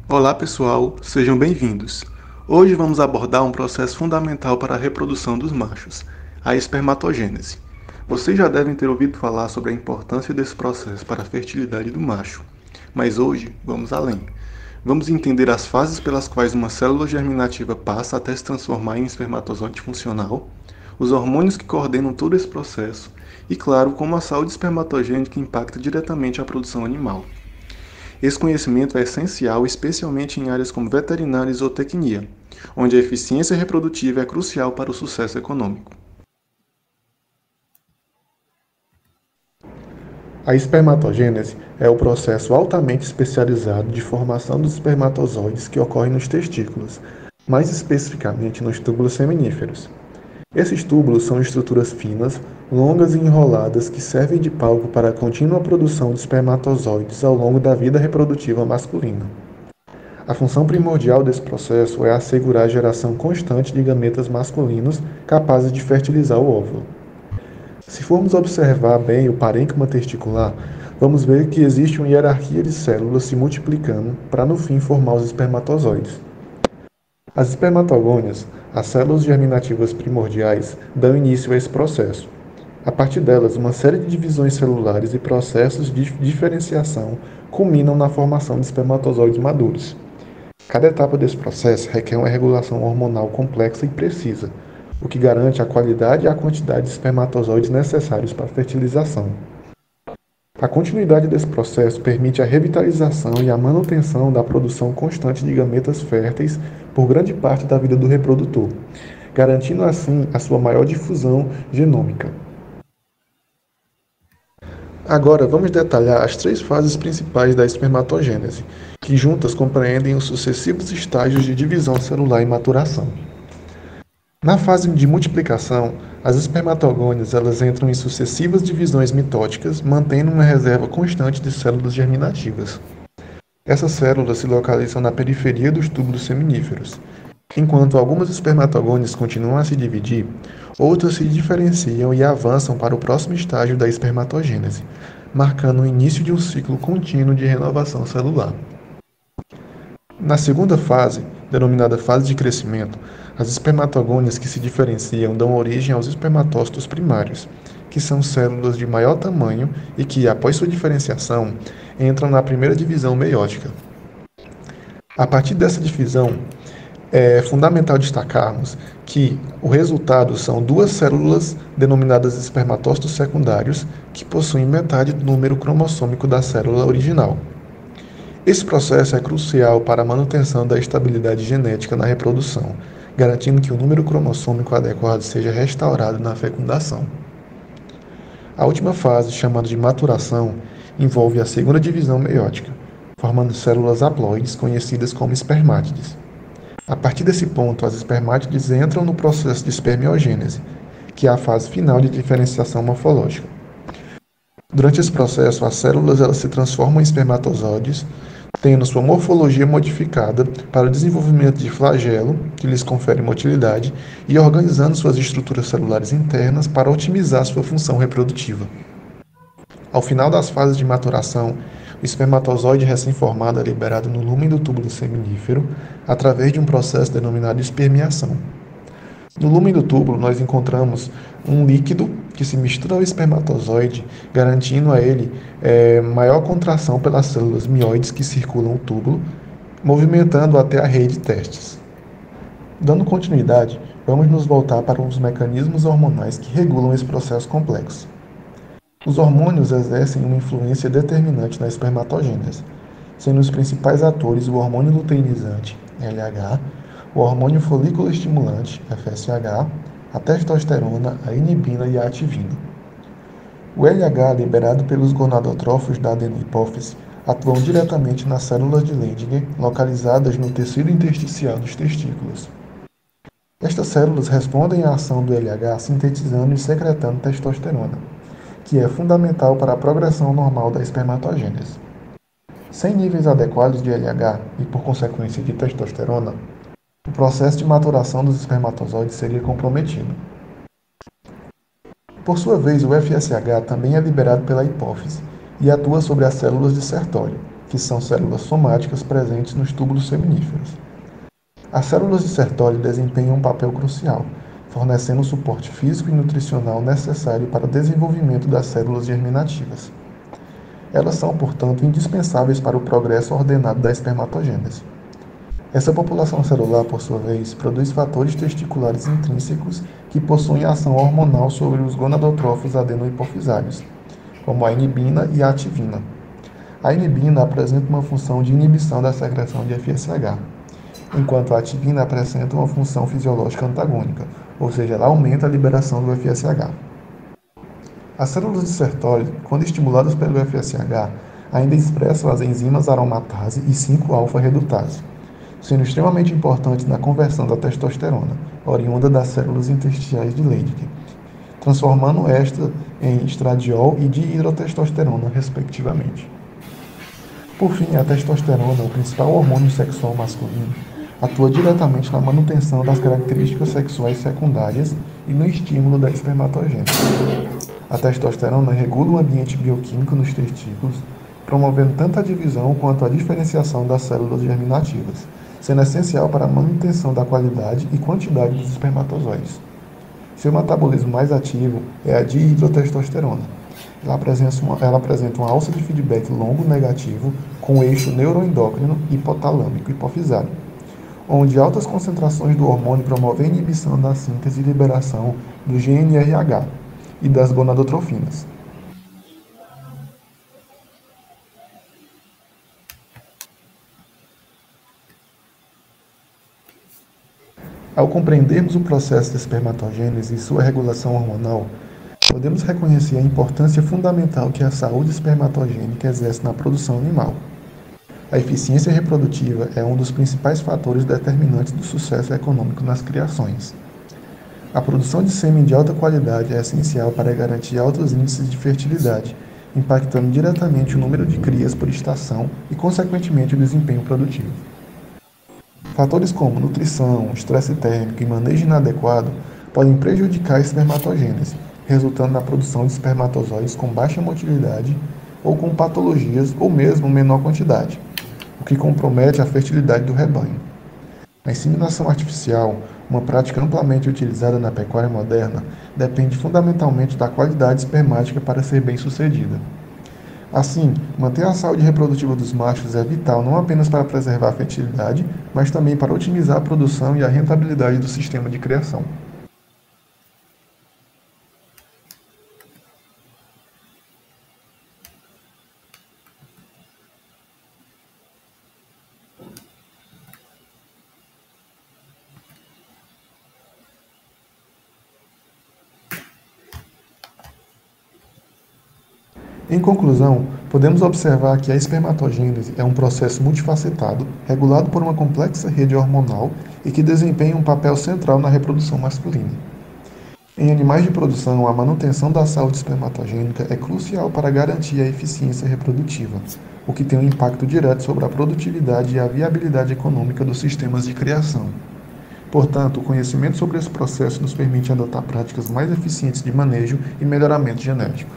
Olá pessoal, sejam bem-vindos. Hoje vamos abordar um processo fundamental para a reprodução dos machos, a espermatogênese. Vocês já devem ter ouvido falar sobre a importância desse processo para a fertilidade do macho, mas hoje vamos além. Vamos entender as fases pelas quais uma célula germinativa passa até se transformar em espermatozoide funcional, os hormônios que coordenam todo esse processo e, claro, como a saúde espermatogênica impacta diretamente a produção animal. Esse conhecimento é essencial, especialmente em áreas como veterinária e zootecnia, onde a eficiência reprodutiva é crucial para o sucesso econômico. A espermatogênese é o processo altamente especializado de formação dos espermatozoides que ocorre nos testículos, mais especificamente nos túbulos seminíferos. Esses túbulos são estruturas finas, longas e enroladas que servem de palco para a contínua produção de espermatozoides ao longo da vida reprodutiva masculina. A função primordial desse processo é assegurar a geração constante de gametas masculinos capazes de fertilizar o óvulo. Se formos observar bem o parênquima testicular, vamos ver que existe uma hierarquia de células se multiplicando para no fim formar os espermatozoides. As espermatogônias, as células germinativas primordiais, dão início a esse processo. A partir delas, uma série de divisões celulares e processos de diferenciação culminam na formação de espermatozoides maduros. Cada etapa desse processo requer uma regulação hormonal complexa e precisa, o que garante a qualidade e a quantidade de espermatozoides necessários para a fertilização. A continuidade desse processo permite a revitalização e a manutenção da produção constante de gametas férteis por grande parte da vida do reprodutor, garantindo assim a sua maior difusão genômica. Agora vamos detalhar as três fases principais da espermatogênese, que juntas compreendem os sucessivos estágios de divisão celular e maturação. Na fase de multiplicação, as espermatogônias elas entram em sucessivas divisões mitóticas, mantendo uma reserva constante de células germinativas. Essas células se localizam na periferia dos túbulos seminíferos. Enquanto algumas espermatogônias continuam a se dividir, outras se diferenciam e avançam para o próximo estágio da espermatogênese, marcando o início de um ciclo contínuo de renovação celular. Na segunda fase, denominada fase de crescimento, as espermatogônias que se diferenciam dão origem aos espermatócitos primários, que são células de maior tamanho e que, após sua diferenciação, entram na primeira divisão meiótica. A partir dessa divisão, é fundamental destacarmos que o resultado são duas células denominadas espermatócitos secundários que possuem metade do número cromossômico da célula original. Esse processo é crucial para a manutenção da estabilidade genética na reprodução, garantindo que o número cromossômico adequado seja restaurado na fecundação. A última fase, chamada de maturação, envolve a segunda divisão meiótica, formando células haploides conhecidas como espermátides. A partir desse ponto, as espermátides entram no processo de espermiogênese, que é a fase final de diferenciação morfológica. Durante esse processo, as células elas se transformam em espermatozoides, tendo sua morfologia modificada para o desenvolvimento de flagelo, que lhes confere motilidade, e organizando suas estruturas celulares internas para otimizar sua função reprodutiva. Ao final das fases de maturação, o espermatozoide recém-formado é liberado no lúmen do túbulo seminífero através de um processo denominado espermiação. No lúmen do túbulo, nós encontramos um líquido que se mistura ao espermatozoide, garantindo a ele maior contração pelas células mioides que circulam o túbulo, movimentando até a rede de testes. Dando continuidade, vamos nos voltar para os mecanismos hormonais que regulam esse processo complexo. Os hormônios exercem uma influência determinante na espermatogênese, sendo os principais atores o hormônio luteinizante, LH, o hormônio folículo estimulante, FSH, a testosterona, a inibina e a ativina. O LH, liberado pelos gonadotrófos da adenopófise, atuam diretamente nas células de Leydig, localizadas no tecido intersticial dos testículos. Estas células respondem à ação do LH sintetizando e secretando testosterona, que é fundamental para a progressão normal da espermatogênese. Sem níveis adequados de LH e, por consequência, de testosterona, o processo de maturação dos espermatozoides seria comprometido. Por sua vez, o FSH também é liberado pela hipófise e atua sobre as células de Sertoli, que são células somáticas presentes nos túbulos seminíferos. As células de Sertoli desempenham um papel crucial, fornecendo o suporte físico e nutricional necessário para o desenvolvimento das células germinativas. Elas são, portanto, indispensáveis para o progresso ordenado da espermatogênese. Essa população celular, por sua vez, produz fatores testiculares intrínsecos que possuem ação hormonal sobre os gonadotrófos adenohipofisários, como a inibina e a ativina. A inibina apresenta uma função de inibição da secreção de FSH, enquanto a ativina apresenta uma função fisiológica antagônica, ou seja, ela aumenta a liberação do FSH. As células de Sertoli, quando estimuladas pelo FSH, ainda expressam as enzimas aromatase e 5-alfa-redutase, sendo extremamente importantes na conversão da testosterona, oriunda das células intersticiais de Leydig, transformando esta em estradiol e dihidrotestosterona, respectivamente. Por fim, a testosterona, o principal hormônio sexual masculino, atua diretamente na manutenção das características sexuais secundárias e no estímulo da espermatogênese. A testosterona regula o ambiente bioquímico nos testículos, promovendo tanto a divisão quanto a diferenciação das células germinativas, sendo essencial para a manutenção da qualidade e quantidade dos espermatozoides. Seu metabolismo mais ativo é a dihidrotestosterona. Ela apresenta uma alça de feedback longo negativo com o eixo neuroendócrino hipotalâmico hipofisário, onde altas concentrações do hormônio promovem a inibição da síntese e liberação do GnRH e das gonadotrofinas. Ao compreendermos o processo de espermatogênese e sua regulação hormonal, podemos reconhecer a importância fundamental que a saúde espermatogênica exerce na produção animal. A eficiência reprodutiva é um dos principais fatores determinantes do sucesso econômico nas criações. A produção de sêmen de alta qualidade é essencial para garantir altos índices de fertilidade, impactando diretamente o número de crias por estação e, consequentemente, o desempenho produtivo. Fatores como nutrição, estresse térmico e manejo inadequado podem prejudicar a espermatogênese, resultando na produção de espermatozoides com baixa motilidade ou com patologias ou mesmo menor quantidade, o que compromete a fertilidade do rebanho. A inseminação artificial, uma prática amplamente utilizada na pecuária moderna, depende fundamentalmente da qualidade espermática para ser bem-sucedida. Assim, manter a saúde reprodutiva dos machos é vital não apenas para preservar a fertilidade, mas também para otimizar a produção e a rentabilidade do sistema de criação. Em conclusão, podemos observar que a espermatogênese é um processo multifacetado, regulado por uma complexa rede hormonal e que desempenha um papel central na reprodução masculina. Em animais de produção, a manutenção da saúde espermatogênica é crucial para garantir a eficiência reprodutiva, o que tem um impacto direto sobre a produtividade e a viabilidade econômica dos sistemas de criação. Portanto, o conhecimento sobre esse processo nos permite adotar práticas mais eficientes de manejo e melhoramento genético.